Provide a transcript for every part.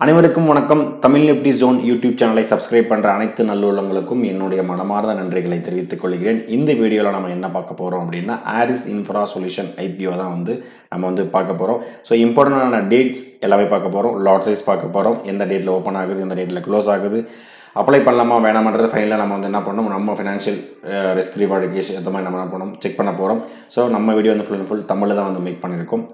அனைவருக்கும் வணக்கம். Tamil Nifty zone YouTube சேனலை சப்ஸ்கிரைப் பண்ணுற அனைத்து நல்லுள்ளங்களுக்கும் என்னுடைய மனமார்ந்த நன்றிகளை தெரிவித்துக் கொள்கிறேன். இந்த வீடியோவில் நம்ம என்ன பார்க்க போகிறோம் அப்படின்னா, ஆரிஸ் இன்ஃப்ரா சொல்யூஷன் ஐபிஓ தான் நம்ம பார்க்க போகிறோம். ஸோ இம்பார்ட்டண்டான டேட்ஸ் எல்லாமே பார்க்க போகிறோம். லாட் சைஸ் பார்க்க போகிறோம். எந்த டேட்டில் ஓப்பன் ஆகுது, எந்த டேட்டில் க்ளோஸ் ஆகுது, அப்ளை பண்ணலாமா வேணாமன்றது ஃபைனலாக நம்ம என்ன பண்ணோம், நம்ம ஃபினான்ஷியல் ரிஸ்க் ரிவார்டு கேஷ் இந்த மாதிரி நம்ம என்ன பண்ணோம் செக் பண்ண போகிறோம். ஸோ நம்ம வீடியோ ஃபுல் அண்ட் ஃபுல் தமிழில் தான் மேக் பண்ணியிருக்கோம்.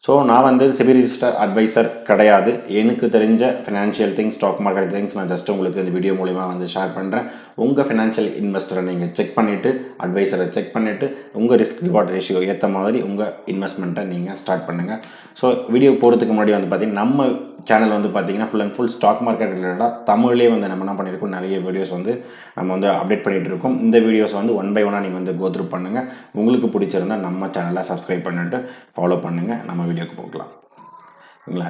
ஸோ நான் செபி ரிஜிஸ்டர் அட்வைசர் கிடையாது. எனக்கு தெரிஞ்ச financial things, stock market things நான் ஜஸ்ட் உங்களுக்கு இந்த வீடியோ மூலிமா ஷேர் பண்ணுறேன். உங்கள் ஃபினான்ஷியல் இன்வெஸ்டரை நீங்கள் செக் பண்ணிவிட்டு, அட்வைசரை செக் பண்ணிவிட்டு, உங்கள் ரிஸ்க் ரிவார்ட் ரேஷியோ ஏற்ற மாதிரி உங்கள் இன்வெஸ்ட்மெண்ட்டை நீங்கள் ஸ்டார்ட் பண்ணுங்கள். ஸோ வீடியோ போகிறதுக்கு முன்னாடி பார்த்திங்கன்னா, நம்ம சேனல் பார்த்திங்கன்னா full and full stock market ரிலேட்டடாக தமிழ்லேயே நம்ம என்ன பண்ணியிருக்கோம், நிறைய வீடியோஸ் நம்ம அப்டேட் பண்ணிகிட்டு இருக்கோம். இந்த வீடியோஸ் ஒன் பை ஒன்னாக நீங்கள் கோ த்ரூ பண்ணுங்கள். உங்களுக்கு பிடிச்சிருந்தால் நம்ம சேனலை சப்ஸ்கிரைப் பண்ணிவிட்டு ஃபாலோ பண்ணுங்கள். நம்ம வீடியோக்கு போகலாம்.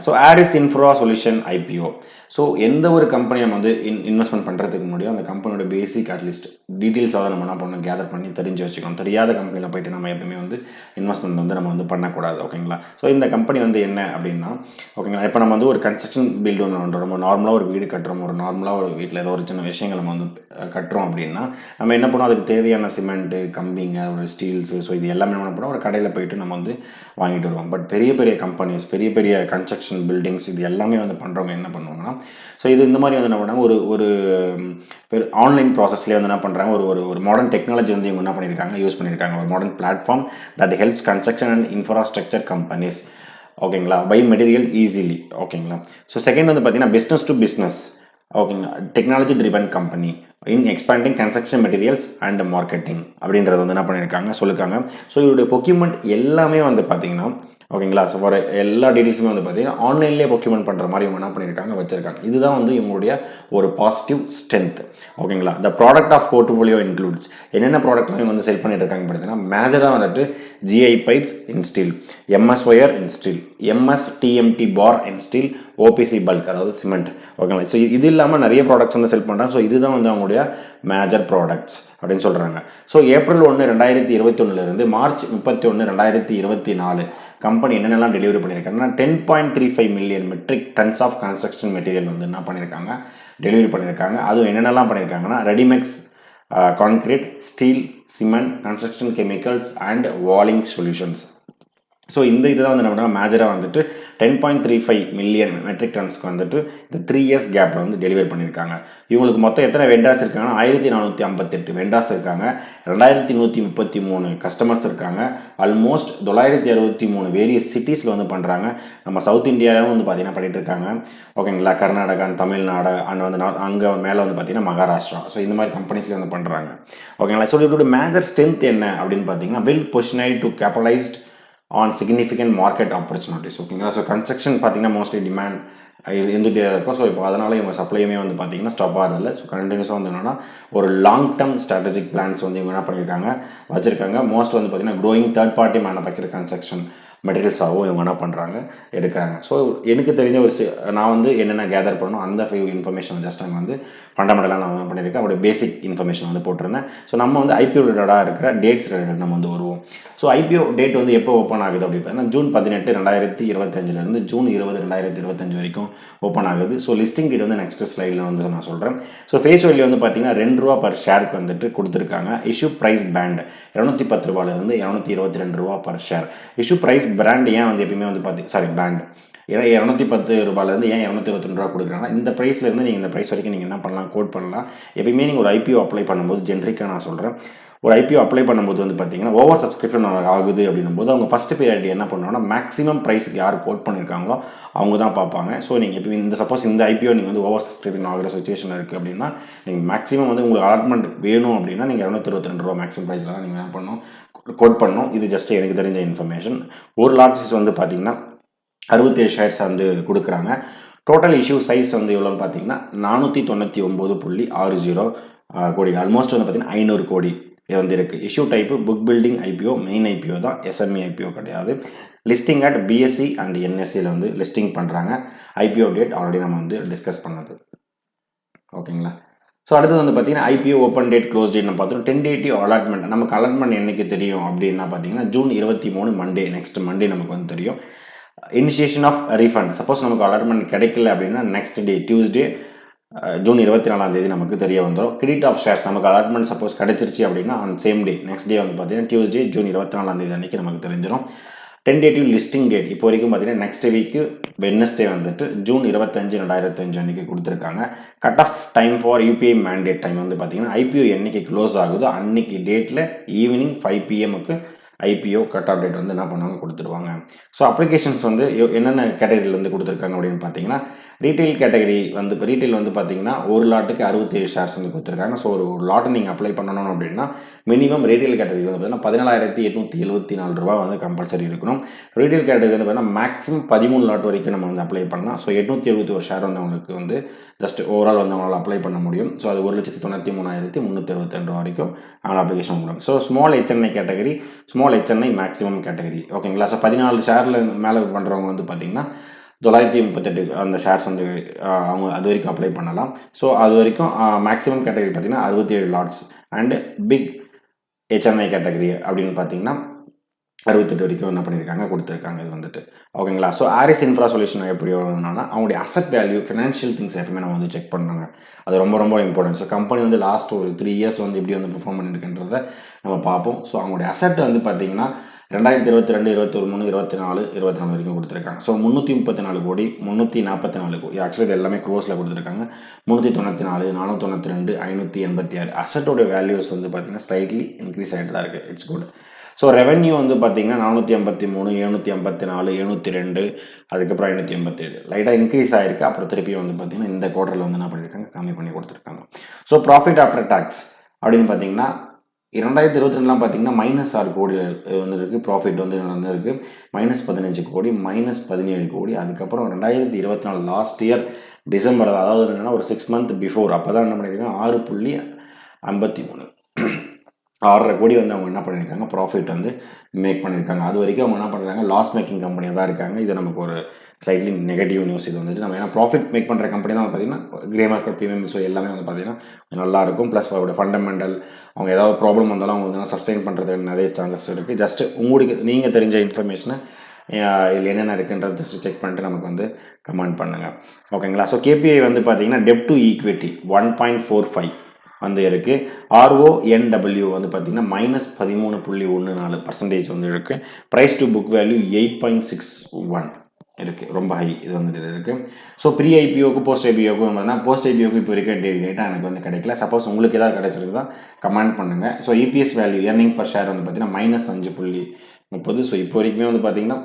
So Aries infra solution IPO. So எந்த ஒரு கம்பெனி நம்ம இன்வெஸ்ட்மெண்ட் பண்ணுறதுக்கு முன்னாடியும் அந்த கம்பெனியோட பேசிக் அட்லீஸ்ட் டீட்டெயில்ஸாக நம்ம என்ன பண்ணணும், கேதர் பண்ணி தெரிஞ்சு வச்சுக்கணும். தெரியாத கம்பெனியில் போய்ட்டு நம்ம எப்பவுமே இன்வெஸ்ட்மெண்ட் நம்ம பண்ணக்கூடாது. ஓகேங்களா? ஸோ இந்த கம்பெனி என்ன அப்படின்னா, ஓகேங்களா, இப்போ நம்ம ஒரு கன்ஸ்ட்ரக்ஷன் பில்டு பண்ணுறோம். நம்ம நார்மலாக ஒரு வீடு கட்டுறோம், நார்மலாக ஒரு வீட்டில் ஏதோ ஒரு சின்ன விஷயங்கள் நம்ம கட்டுறோம் அப்படின்னா, நம்ம என்ன பண்ணோம், அதுக்கு தேவையான சிமெண்ட்டு, கம்பிங்க, ஒரு ஸ்டீல்ஸு, ஸோ இது எல்லாமே என்ன பண்ணோம், ஒரு கடையில் போய்ட்டு நம்ம வாங்கிட்டு வருவோம். பட் பெரிய பெரிய கம்பெனிஸ், பெரிய பெரிய கன்ஸ்ட்ரக்ஷன் பில்டிங்ஸ், இது எல்லாமே பண்ணுறவங்க என்ன பண்ணுவாங்கன்னா, ஸோ இது இந்த மாதிரி என்ன பண்ணாங்க, ஒரு ஆன்லைன் ப்ராசஸ்லேயே என்ன பண்ணுறாங்க, ஒரு மாடர்ன் டெக்னாலஜி இவங்க என்ன பண்ணியிருக்காங்க, யூஸ் பண்ணியிருக்காங்க. ஒரு modern platform that helps construction and infrastructure companies, ஓகேங்களா, பை மெட்டீரியல்ஸ் ஈஸிலி. ஓகேங்களா? ஸோ செகண்ட் பார்த்தீங்கன்னா, பிஸ்னஸ் டு பிஸ்னஸ், ஓகேங்களா, technology driven company in expanding construction materials and marketing அப்படின்றது என்ன பண்ணியிருக்காங்க சொல்லியிருக்காங்க. ஸோ இவருடைய பொக்யூமெண்ட் எல்லாமே பார்த்தீங்கன்னா, ஓகேங்களா, ஸோ ஃபார் எல்லா டீட்டெயில்ஸுமே பார்த்தீங்கன்னா ஆன்லைன்லேயே பொக்யூமெண்ட் பண்ணுற மாதிரி இவங்க என்ன பண்ணியிருக்காங்க, வச்சிருக்காங்க. இதுதான் இவங்களுடைய ஒரு பாசிட்டிவ் ஸ்ட்ரென்த். ஓகேங்களா? The product of portfolio includes, என்னென்ன ப்ராடக்ட்லாம் இவங்க செல் பண்ணிட்டு இருக்காங்க பார்த்தீங்கன்னா, மேஜராக GI pipes in steel, MS wire in steel, MS TMT bar in steel, OPC bulk, அதாவது சிமெண்ட். ஓகேங்களா? ஸோ இது இல்லாமல் நிறைய ப்ராடக்ட்ஸ் செல் பண்ணுறாங்க. ஸோ இதுதான் அவங்களுடைய மேஜர் ப்ராடக்ட்ஸ் அப்படின்னு சொல்கிறாங்க. ஸோ ஏப்ரல் 1, 2021 மார்ச் 31, 2024 கம்பெனி என்னென்னலாம் டெலிவரி பண்ணியிருக்காங்கன்னா, 10.35 million metric tons of construction material என்ன பண்ணியிருக்காங்க, டெலிவரி பண்ணியிருக்காங்க. அதுவும் என்னென்னலாம் பண்ணியிருக்காங்கன்னா, readymix concrete, steel, cement, construction chemicals and walling solutions. So இந்த இதுதான் என்ன பண்ணுறாங்க, மேஜராக 10.35 மில்லியன் மெட்ரிக் டன்ஸ்க்கு இந்த 3 இயர்ஸ் கேப்பில் டெலிவரி பண்ணியிருக்காங்க. இவங்களுக்கு மொத்தம் எத்தனை வெண்டார்ஸ் இருக்காங்கன்னா, 1458 வெண்டார்ஸ் இருக்காங்க, 2133 கஸ்டமர்ஸ் இருக்காங்க, ஆல்மோஸ்ட் 963 வேரியஸ் சிட்டிஸில் பண்ணுறாங்க. நம்ம சவுத் இந்தியாவும் பார்த்தீங்கன்னா பண்ணிட்டு இருக்காங்க. ஓகேங்களா? கர்நாடகா, தமிழ்நாடு அண்ட் அங்கே மேலே பார்த்தீங்கன்னா மகாராஷ்டிரா. ஸோ இந்த மாதிரி கம்பெனிஸில் பண்ணுறாங்க. ஓகேங்களா? ஸோ இதோட மேஜர் ஸ்ட்ரென்த் என்ன அப்படின்னு பார்த்தீங்கன்னா, well positioned to capitalised on significant market opportunities. ஓகேங்களா? ஸோ கன்ஸ்ட்ரக்ஷன் பார்த்தீங்கன்னா மோஸ்ட்லி டிமாண்ட் இருந்துகிட்டே இருக்கும். ஸோ இப்போ அதனால் இவங்க சப்ளையுமே பார்த்தீங்கன்னா ஸ்டாப் ஆகிறதில்ல. ஸோ கண்டினியூஸாக என்னன்னா ஒரு லாங் டேர்ம் ஸ்ட்ராட்டஜிக் பிளான்ஸ் இவங்க என்ன பண்ணியிருக்காங்க, வச்சுருக்காங்க. மோஸ்ட் பார்த்தீங்கன்னா growing third party manufacturer construction மெட்டீரியல்ஸாகவும் இவங்க என்ன பண்ணுறாங்க, எடுக்கிறாங்க. ஸோ எனக்கு தெரிஞ்ச நான் என்னென்ன கேதர் பண்ணணும் அந்த இன்ஃபர்மேஷன் ஜஸ்ட் ஃபண்டமெண்டலாக நான் என்ன பண்ணியிருக்கேன், அவருடைய பேசிக் இன்ஃபர்மேஷன் போட்டிருந்தேன். ஸோ நம்ம ஐபிஓ ரிலேட்டடாக இருக்கிற டேட்ஸ் ரிலேட்டட் நம்ம வருவோம். ஸோ ஐபிஓ டேட் எப்போ ஓப்பன் ஆகுது அப்படி பார்த்தீங்கன்னா, ஜூன் 18, 2025 ஜூன் 20, 2025 வரைக்கும் ஓப்பன் ஆகுது. ஸோ லிஸ்டிங் டேட் நெக்ஸ்ட் ஸ்லைடில் நான் சொல்கிறேன். ஸோ ஃபேஸ் வேல்யூ பார்த்தீங்கன்னா ₹2 பர் ஷேருக்கு கொடுத்துருக்காங்க. Issue price band ₹210 ₹222 per share. Issue price brand ஏன் எப்பயுமே பேண்ட் ஏன்னா ₹210 ஏன் ₹222 கொடுக்குறாங்கன்னா, இந்த ப்ரைஸ்லேருந்து நீங்கள் இந்த ப்ரைஸ் வரைக்கும் நீங்கள் என்ன பண்ணலாம், கோட் பண்ணலாம். எப்பயுமே நீங்கள் ஒரு ஐபிஓ அப்ளை பண்ணும்போது ஜென்ரிக்காக நான் சொல்கிறேன், ஒரு ஐபிஓ அப்ளை பண்ணும்போது பார்த்தீங்கன்னா ஓவர் சப்ஸ்கிரிப்ஷன் ஆகுது அப்படின்னும்போது அவங்க ஃபஸ்ட் பீரியட் என்ன பண்ணுவாங்கன்னா, மேக்ஸிமம் ப்ரைஸுக்கு யார் கோட் பண்ணியிருக்காங்களோ அவங்க தான் பார்ப்பாங்க. ஸோ நீங்கள் எப்போ சப்போஸ் இந்த ஐபிஓ நீங்கள் ஓவர் சப்ஸ்கிரிப்ஷன் ஆகிற சுச்சுவேஷன் இருக்குது அப்படின்னா, நீங்கள் மேக்ஸிமம் உங்களுக்கு அலாட்மெண்ட் வேணும் அப்படின்னா நீங்கள் ₹222 மேக்ஸிமம் ப்ரைஸில் தான் நீங்கள் என்ன பண்ணணும், கோட் பண்ணணும். இது ஜஸ்ட் எனக்கு தெரிஞ்ச இன்ஃபர்மேஷன். ஒரு லாட் சைஸ் பார்த்தீங்கன்னா 67 ஷேர்ஸ் கொடுக்குறாங்க. டோட்டல் இஷ்யூ சைஸ் எவ்வளோன்னு பார்த்தீங்கன்னா 499.60 கோடி, ஆல்மோஸ்ட் பார்த்தீங்கன்னா 500 கோடி இருக்குது. Issue type book building IPO, main IPO தான், எஸ்எம்இ ஐபிஓ கிடையாது. லிஸ்டிங் அட் பிஎஸ்சி அண்ட் என்எஸ்சியில் லிஸ்டிங் பண்ணுறாங்க. ஐபிஓ டேட் ஆல்ரெடி நம்ம டிஸ்கஸ் பண்ணது. ஓகேங்களா? ஸோ அடுத்தது பார்த்தீங்கன்னா IPO open date, close date நம்ம பார்த்தோம். டென்டேட்டிவ் அலாட்மெண்ட், நமக்கு அலாட்மெண்ட் என்றைக்கு தெரியும் அப்படின்னா பார்த்தீங்கன்னா ஜூன் 23 மண்டே, நெக்ஸ்ட் மண்டே நமக்கு தெரியும். Initiation of refund. சப்போஸ் நமக்கு அலாட்மெண்ட் கிடைக்கல அப்படின்னா நெக்ஸ்ட் டே டியூஸ்டே ஜூன் 24 நமக்கு தெரிய வந்துடும். கிரெடிட் ஆஃப் ஷேர்ஸ் நமக்கு அலாட்மெண்ட் சப்போஸ் கிடைச்சிருச்சு அப்படின்னா on same day next day வந்து பார்த்தீங்கன்னா டியூஸ்டே ஜூன் 24 அன்றைக்கி நமக்கு தெரிஞ்சிடும். டென்டேட்டிவ் லிஸ்டிங் டேட் இப்போ வரைக்கும் பார்த்தீங்கன்னா நெக்ஸ்ட் வீக்கு வெட்னஸ்டே வந்துட்டு ஜூன் 25, 2005 அன்றைக்கி கொடுத்துருக்காங்க. Cut off time for UPI mandate time வந்து பார்த்தீங்கன்னா ஐபிஓ என்னைக்கு க்ளோஸ் ஆகுதோ அன்னைக்கு டேட்டில் evening 5 PM IPO cut off date வந்து என்ன பண்ணுவாங்க கொடுத்துருவாங்க. ஸோ அப்ளிகேஷன்ஸ் வந்து என்னென்ன கேட்டகரியிலேருந்து கொடுத்துருக்காங்க அப்படின்னு பார்த்தீங்கன்னா ரீட்டைல் கேட்டகரி வந்து இப்போ ரீட்டைல் வந்து பார்த்தீங்கன்னா ஒரு லாட்டுக்கு 67 ஷேர்ஸ் வந்து கொடுத்துருக்காங்க. ஸோ ஒரு லாட்டை நீங்கள் அப்ளை பண்ணணும் அப்படின்னா மினிமம் ரீட்டைல் கேட்டகரி வந்து பார்த்தீங்கன்னா 14,874 ரூபா வந்து கம்பல்சரி இருக்கணும். ரீட்டைல் கேட்டகரி வந்து பார்த்தீங்கன்னா மேக்ஸிமம் 13 லாட் வரைக்கும் நம்ம வந்து அப்ளை பண்ணலாம். ஸோ 871 ஷேர் வந்து அவங்களுக்கு வந்து ஜஸ்ட் ஓவரால் வந்து அவங்களால் அப்ளை பண்ண முடியும். ஸோ அது 1,93,362 ரூபா வரைக்கும் அவங்களால் அப்ளிகேஷன் பண்ணலாம். So small HNI category, small HNI maximum category ஓகேங்களா. ஸோ 14 ஷேரில் மேலே பண்ணுறவங்க வந்து பார்த்தீங்கன்னா 938 அந்த ஷேர்ஸ் வந்து அவங்க அது வரைக்கும் அப்ளை பண்ணலாம். ஸோ அது வரைக்கும் மேக்ஸிமம் கேட்டகரி பார்த்தீங்கன்னா 67 lots and big HNI category அப்படின்னு பார்த்தீங்கன்னா 68 வரைக்கும் என்ன பண்ணியிருக்காங்க கொடுத்துருக்காங்க இது வந்துட்டு ஓகேங்களா. ஸோ ஆரிஸ் இன்ஃப்ரா சொல்யூஷன் எப்படி வரும்னா அவங்களுடைய அசட் வேல்யூ ஃபினான்ஷியல் திங்ஸ் எப்பவுமே நம்ம வந்து செக் பண்ணுறாங்க. அது ரொம்ப ரொம்ப இம்பார்ட்டன்ட். ஸோ கம்பெனி வந்து லாஸ்ட் ஒரு 3 இயர்ஸ் வந்து எப்படி வந்து பெர்ஃபார்ம் பண்ணியிருக்குன்றதை நம்ம பார்ப்போம். ஸோ அவங்களுடைய அசட் வந்து பார்த்தீங்கன்னா 2022, 2023, 2024, 2024 வரைக்கும் கொடுத்துருக்காங்க. ஸோ 334 கோடி, 344 கோடி, ஆக்சுவலி இது எல்லாமே க்ளோஸில் கொடுத்துருக்காங்க. 394, 492, 586 அசட்டோட வேல்யூஸ் வந்து பார்த்தீங்கன்னா ஸ்லைட்லி இன்க்ரீஸ் ஆகிட்டு தான் இருக்குது. It's good. ஸோ ரெவென்யூ வந்து பார்த்தீங்கன்னா 453, 754, 702, அதுக்கப்புறம் 587 லைட்டாக இன்க்ரீஸ் ஆகிருக்கு. அப்புறம் திருப்பி வந்து பார்த்தீங்கன்னா இந்த குவார்ட்டரில் வந்து என்ன பண்ணியிருக்காங்க கம்மி பண்ணி கொடுத்துருக்காங்க. ஸோ ப்ராஃபிட் ஆஃப்டர் டேக்ஸ் அப்படின்னு பார்த்தீங்கன்னா 2022 பார்த்தீங்கன்னா -6 கோடி வந்து இருக்குது. ப்ராஃபிட் வந்து நடந்திருக்கு -15 கோடி, -17 கோடி. அதுக்கப்புறம் 2024 லாஸ்ட் இயர் டிசம்பர், அதாவது என்னென்னா ஒரு 6 மந்த் பிஃபோர், அப்போ தான் என்ன பண்ணியிருக்காங்க 6.53 6.5 கோடி வந்து அவங்க என்ன பண்ணியிருக்காங்க ப்ராஃபிட் வந்து மேக் பண்ணியிருக்காங்க. அது வரைக்கும் அவங்க என்ன பண்ணுறாங்க லாஸ் மேக்கிங் கம்பெனியாக தான் இருக்காங்க. இது நமக்கு ஒரு ஸ்லைட்லி நெகட்டிவ் நியூஸ். இது வந்துட்டு நம்ம ஏன்னா ப்ராஃபிட் மேக் பண்ணுற கம்பெனி தான் பார்த்தீங்கன்னா கிரே மார்க்கெட் ப்ரீமியம் ஸோ எல்லாமே வந்து பார்த்தீங்கன்னா நல்லாயிருக்கும். ப்ளஸ் அவரோட ஃபண்டமெண்டல் அவங்க ஏதாவது ப்ராப்ளம் வந்தாலும் அவங்க வந்து சஸ்டெயின் பண்ணுறதுக்கு நிறைய சான்சஸ் இருக்குது. ஜஸ்ட் உங்களுக்கு நீங்கள் தெரிஞ்ச இன்ஃபர்மேஷனை இதில் என்னென்ன இருக்குன்றது ஜஸ்ட் செக் பண்ணிட்டு நமக்கு வந்து கமெண்ட் பண்ணுங்கள் ஓகேங்களா. ஸோ கேபிஐ வந்து பார்த்தீங்கன்னா டெப்ட் டு ஈக்விட்டி 1.45 வந்து இருக்குது. RONW வந்து பார்த்தீங்கன்னா -13.14% வந்து இருக்குது. ப்ரைஸ் டு புக் வேல்யூ 8.61 இருக்குது. ரொம்ப ஹை இது வந்துட்டு இருக்குது. ஸோ ப்ரீ ஐபிஓக்கு போஸ்ட் ஐபிஓக்கு பார்த்தீங்கன்னா போஸ்ட் ஐபிஓக்கு இப்போ வரைக்கும் டேட்டா எனக்கு வந்து கிடைக்கல. சப்போஸ் உங்களுக்கு ஏதாவது கிடைச்சிருந்தா கமெண்ட் பண்ணுங்கள். So EPS value earning per share வந்து பார்த்தீங்கன்னா -5.30. ஸோ இப்போ வரைக்குமே வந்து பார்த்தீங்கன்னா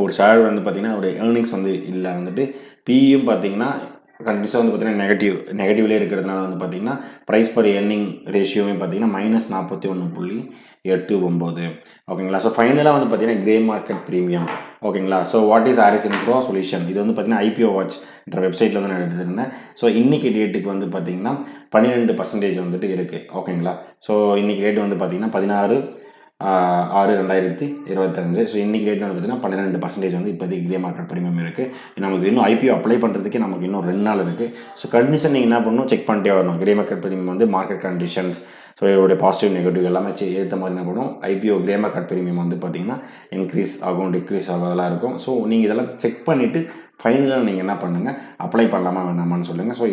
ஒரு ஷேர் வந்து பார்த்தீங்கன்னா ஒரு ஏர்னிங்ஸ் வந்து இல்லை வந்துட்டு பியும் பார்த்தீங்கன்னா கண்டிப்பாக வந்து பார்த்தீங்கன்னா நெகட்டிவ்லேயே இருக்கிறதுனால வந்து பார்த்தீங்கன்னா ப்ரைஸ் பர் earning ரேஷியோவே பார்த்தீங்கன்னா -41.89 ஓகேங்களா. ஸோ ஃபைனலாக வந்து பார்த்தீங்கன்னா கிரே மார்க்கெட் ப்ரீமியம் ஓகேங்களா. So what is Aries infra solution இது வந்து பார்த்தீங்கன்னா IPO வாட்ச்ன்ற வெப்சைட்டில் வந்து நான் எடுத்துருந்தேன். ஸோ இன்றைக்கி டேட்டுக்கு வந்து பார்த்தீங்கன்னா 12% வந்துட்டு இருக்குது ஓகேங்களா. ஸோ இன்றைக்கி டேட் வந்து பார்த்தீங்கன்னா 16/6/2025. ஸோ இன்றைக்கி டேட் வந்து பார்த்தீங்கன்னா 12% வந்து இப்போதைக்கு கிரே மார்க்கெட் ப்ரீமியம் இருக்குது. நமக்கு இன்னும் IPO அப்ளை பண்ணுறதுக்கு நமக்கு இன்னும் 2 நாள் இருக்குது. ஸோ கண்டிஷன் நீங்கள் என்ன பண்ணணும் செக் பண்ணிட்டே வரணும். கிரே மார்க்கெட் ப்ரீமியம் வந்து மார்க்கெட் கண்டிஷன்ஸ் ஸோ இதோடைய பாசிட்டிவ் நெகட்டிவ் எல்லாமே ஏற்ற மாதிரி என்ன பண்ணுவோம் IPO கிரே மார்க்கெட் ப்ரீமியம் வந்து பார்த்தீங்கன்னா இன்க்ரீஸ் ஆகும் டிக்ரீஸ் ஆகும் அதெல்லாம் இருக்கும். ஸோ நீங்கள் இதெல்லாம் செக் பண்ணிவிட்டு ஃபைனலாக நீங்கள் என்ன பண்ணுங்கள் அப்ளை பண்ணலாமா வேணாமான்னு சொல்லுங்கள். ஸோ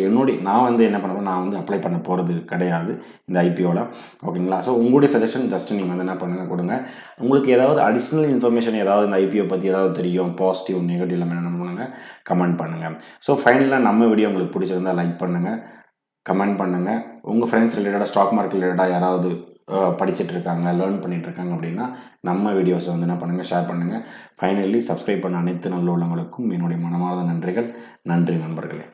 நான் வந்து என்ன பண்ணுவேன் நான் வந்து அப்ளை பண்ண போகிறது கிடையாது இந்த IPOவில் ஓகேங்களா. ஸோ உங்களுடைய சஜஷன் ஜஸ்ட் நீங்கள் வந்து என்ன பண்ணுங்கள் கொடுங்க. உங்களுக்கு ஏதாவது அடிஷ்னல் இன்ஃபர்மேஷன் ஏதாவது இந்த IPO பற்றி ஏதாவது தெரியும் பாசிட்டிவ் நெகட்டிவ் எல்லாமே என்ன பண்ணுங்கள் கமெண்ட் பண்ணுங்கள். ஸோ ஃபைனலாக நம்ம வீடியோ உங்களுக்கு பிடிச்சிருந்தால் லைக் பண்ணுங்கள், கமெண்ட் பண்ணுங்கள். உங்கள் ஃப்ரெண்ட்ஸ் ரிலேட்டடாக ஸ்டாக் மார்க்கெட் ரிலேட்டடாக யாராவது படிச்சுட்டு இருக்காங்க லேர்ன் பண்ணிகிட்டு இருக்காங்க அப்படின்னா நம்ம வீடியோஸை வந்து என்ன பண்ணுங்கள் ஷேர் பண்ணுங்கள். ஃபைனலி சப்ஸ்கிரைப் பண்ண அனைத்து நல்ல உள்ளவங்களுக்கும் என்னுடைய மனமார்ந்த நன்றிகள். நன்றி நண்பர்களே.